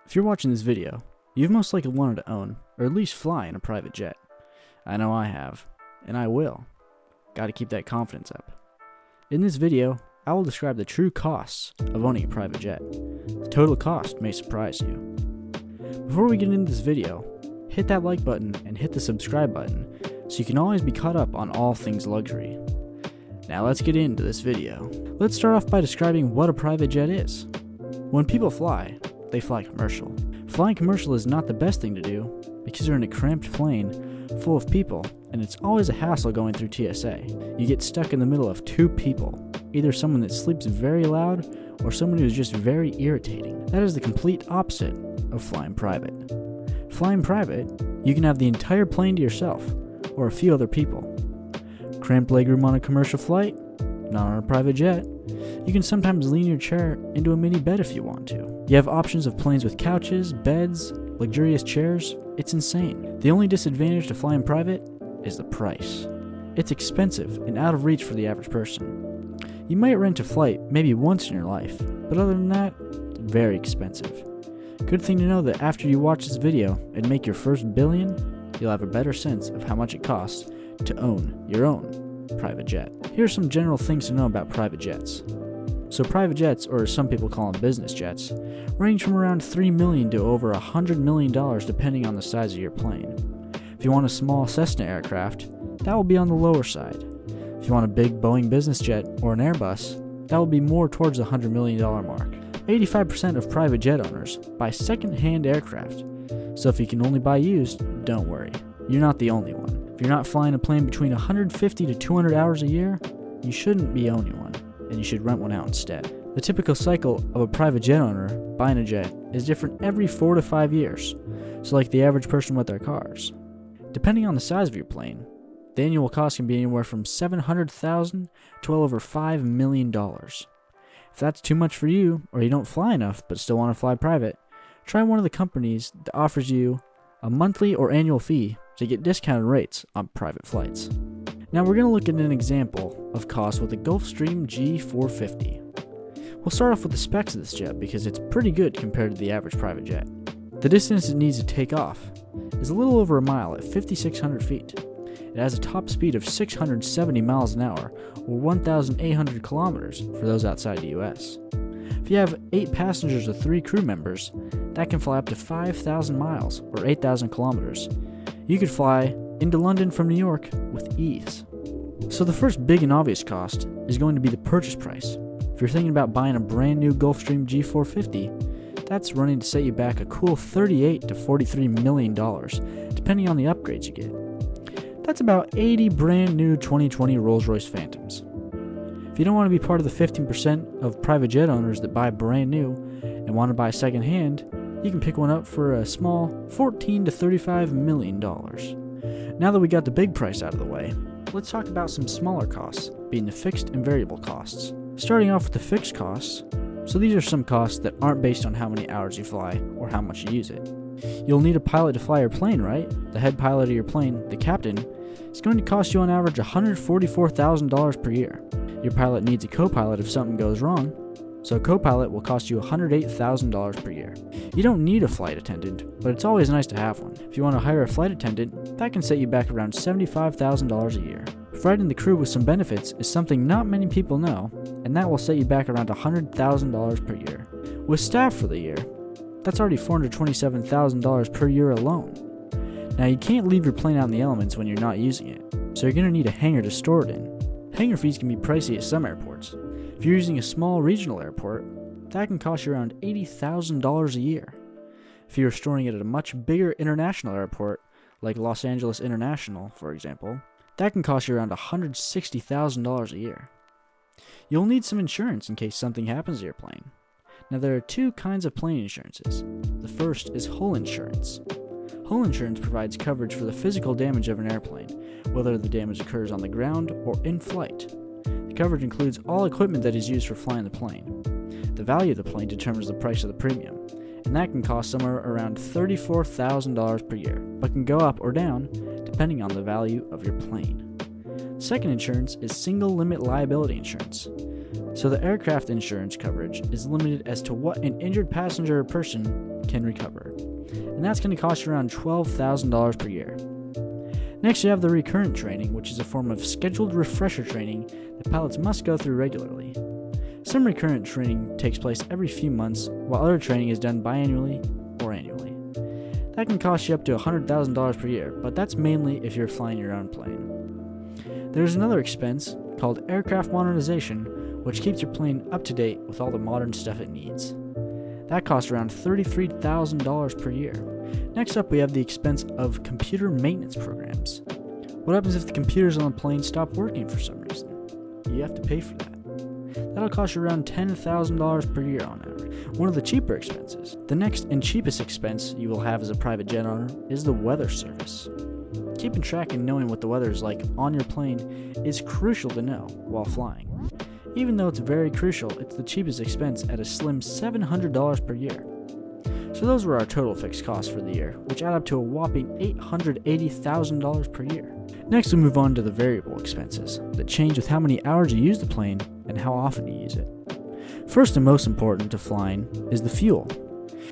If you're watching this video, you've most likely wanted to own, or at least fly in a private jet. I know I have, and I will. Gotta keep that confidence up. In this video, I will describe the true costs of owning a private jet. The total cost may surprise you. Before we get into this video, hit that like button and hit the subscribe button so you can always be caught up on all things luxury. Now let's get into this video. Let's start off by describing what a private jet is. When people fly, they fly commercial. Flying commercial is not the best thing to do because you're in a cramped plane full of people and it's always a hassle going through TSA. You get stuck in the middle of two people, either someone that sleeps very loud or someone who is just very irritating. That is the complete opposite of flying private. Flying private, you can have the entire plane to yourself or a few other people. Cramped legroom on a commercial flight? Not on a private jet. You can sometimes lean your chair into a mini bed if you want to. You have options of planes with couches, beds, luxurious chairs. It's insane. The only disadvantage to flying private is the price. It's expensive and out of reach for the average person. You might rent a flight maybe once in your life, but other than that, it's very expensive. Good thing to know that after you watch this video and make your first billion, you'll have a better sense of how much it costs to own your own private jet. Here are some general things to know about private jets. So private jets, or as some people call them business jets, range from around $3 million to over $100 million depending on the size of your plane. If you want a small Cessna aircraft, that will be on the lower side. If you want a big Boeing business jet or an Airbus, that will be more towards the $100 million mark. 85% of private jet owners buy second-hand aircraft, so if you can only buy used, don't worry. You're not the only one. If you're not flying a plane between 150 to 200 hours a year, you shouldn't be owning one, and you should rent one out instead. The typical cycle of a private jet owner buying a jet is different every 4 to 5 years, so like the average person with their cars. Depending on the size of your plane, the annual cost can be anywhere from $700,000 to well over $5 million. If that's too much for you, or you don't fly enough but still want to fly private, try one of the companies that offers you a monthly or annual fee to get discounted rates on private flights. Now we're going to look at an example of cost with the Gulfstream G450. We'll start off with the specs of this jet because it's pretty good compared to the average private jet. The distance it needs to take off is a little over a mile at 5,600 feet. It has a top speed of 670 miles an hour or 1,800 kilometers for those outside the US. If you have 8 passengers or 3 crew members, that can fly up to 5,000 miles or 8,000 kilometers. You could fly into London from New York with ease. So the first big and obvious cost is going to be the purchase price. If you're thinking about buying a brand new Gulfstream G450, that's running to set you back a cool $38 to $43 million, depending on the upgrades you get. That's about 80 brand new 2020 Rolls-Royce Phantoms. If you don't want to be part of the 15% of private jet owners that buy brand new and want to buy second hand, you can pick one up for a small $14 to $35 million. Now that we got the big price out of the way, let's talk about some smaller costs, being the fixed and variable costs. Starting off with the fixed costs, so these are some costs that aren't based on how many hours you fly or how much you use it. You'll need a pilot to fly your plane, right? The head pilot of your plane, the captain, is going to cost you on average $144,000 per year. Your pilot needs a co-pilot if something goes wrong, so a co-pilot will cost you $108,000 per year. You don't need a flight attendant, but it's always nice to have one. If you want to hire a flight attendant, that can set you back around $75,000 a year. Providing the crew with some benefits is something not many people know, and that will set you back around $100,000 per year. With staff for the year, that's already $427,000 per year alone. Now you can't leave your plane out in the elements when you're not using it, so you're going to need a hangar to store it in. Hangar fees can be pricey at some airports. If you're using a small regional airport, that can cost you around $80,000 a year. If you're storing it at a much bigger international airport, like Los Angeles International, for example, that can cost you around $160,000 a year. You'll need some insurance in case something happens to your plane. Now there are 2 kinds of plane insurances. The first is hull insurance. Hull insurance provides coverage for the physical damage of an airplane, whether the damage occurs on the ground or in flight. The coverage includes all equipment that is used for flying the plane. The value of the plane determines the price of the premium, and that can cost somewhere around $34,000 per year, but can go up or down depending on the value of your plane. Second insurance is single limit liability insurance. So the aircraft insurance coverage is limited as to what an injured passenger or person can recover, and that's going to cost you around $12,000 per year. Next, you have the recurrent training, which is a form of scheduled refresher training that pilots must go through regularly. Some recurrent training takes place every few months, while other training is done biannually or annually. That can cost you up to $100,000 per year, but that's mainly if you're flying your own plane. There's another expense called aircraft modernization, which keeps your plane up to date with all the modern stuff it needs. That costs around $33,000 per year. Next up, we have the expense of computer maintenance programs. What happens if the computers on the plane stop working for some reason? You have to pay for that. That'll cost you around $10,000 per year on average, one of the cheaper expenses. The next and cheapest expense you will have as a private jet owner is the weather service. Keeping track and knowing what the weather is like on your plane is crucial to know while flying. Even though it's very crucial, it's the cheapest expense at a slim $700 per year. So those were our total fixed costs for the year, which add up to a whopping $880,000 per year. Next, we move on to the variable expenses that change with how many hours you use the plane and how often you use it. First and most important to flying is the fuel.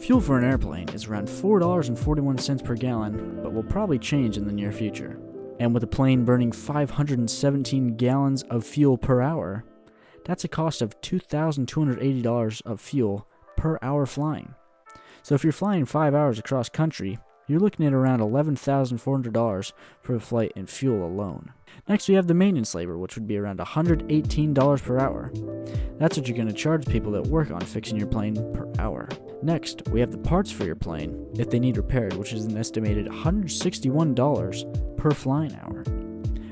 Fuel for an airplane is around $4.41 per gallon, but will probably change in the near future. And with a plane burning 517 gallons of fuel per hour, that's a cost of $2,280 of fuel per hour flying. So if you're flying 5 hours across country, you're looking at around $11,400 for a flight and fuel alone. Next, we have the maintenance labor, which would be around $118 per hour. That's what you're going to charge people that work on fixing your plane per hour. Next, we have the parts for your plane, if they need repaired, which is an estimated $161 per flying hour.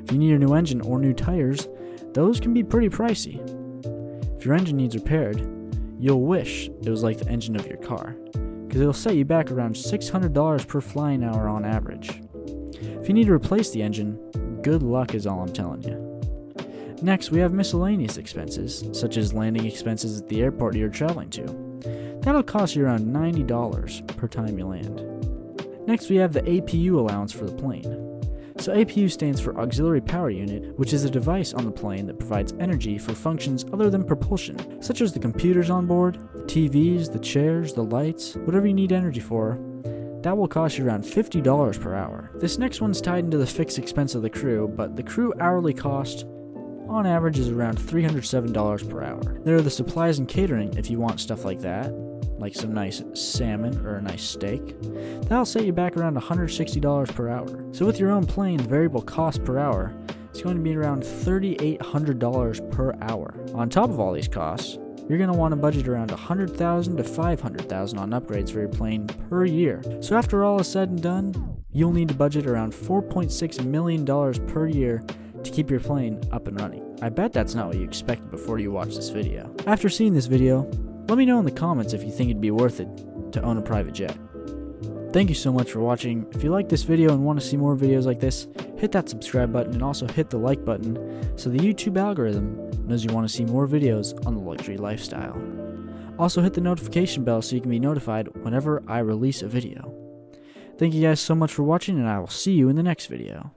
If you need a new engine or new tires, those can be pretty pricey. If your engine needs repaired, you'll wish it was like the engine of your car, because it'll set you back around $600 per flying hour on average. If you need to replace the engine, good luck is all I'm telling you. Next, we have miscellaneous expenses, such as landing expenses at the airport you're traveling to. That'll cost you around $90 per time you land. Next, we have the APU allowance for the plane. So APU stands for Auxiliary Power Unit, which is a device on the plane that provides energy for functions other than propulsion, such as the computers on board, the TVs, the chairs, the lights, whatever you need energy for. That will cost you around $50 per hour. This next one's tied into the fixed expense of the crew, but the crew hourly cost on average is around $307 per hour. There are the supplies and catering if you want stuff like that, like some nice salmon or a nice steak. That'll set you back around $160 per hour. So with your own plane, the variable cost per hour is going to be around $3,800 per hour. On top of all these costs, you're going to want to budget around $100,000 to $500,000 on upgrades for your plane per year. So after all is said and done, you'll need to budget around $4.6 million per year to keep your plane up and running. I bet that's not what you expected before you watched this video. After seeing this video, let me know in the comments if you think it'd be worth it to own a private jet. Thank you so much for watching. If you like this video and want to see more videos like this, hit that subscribe button and also hit the like button so the YouTube algorithm knows you want to see more videos on the luxury lifestyle. Also hit the notification bell so you can be notified whenever I release a video. Thank you guys so much for watching, and I will see you in the next video.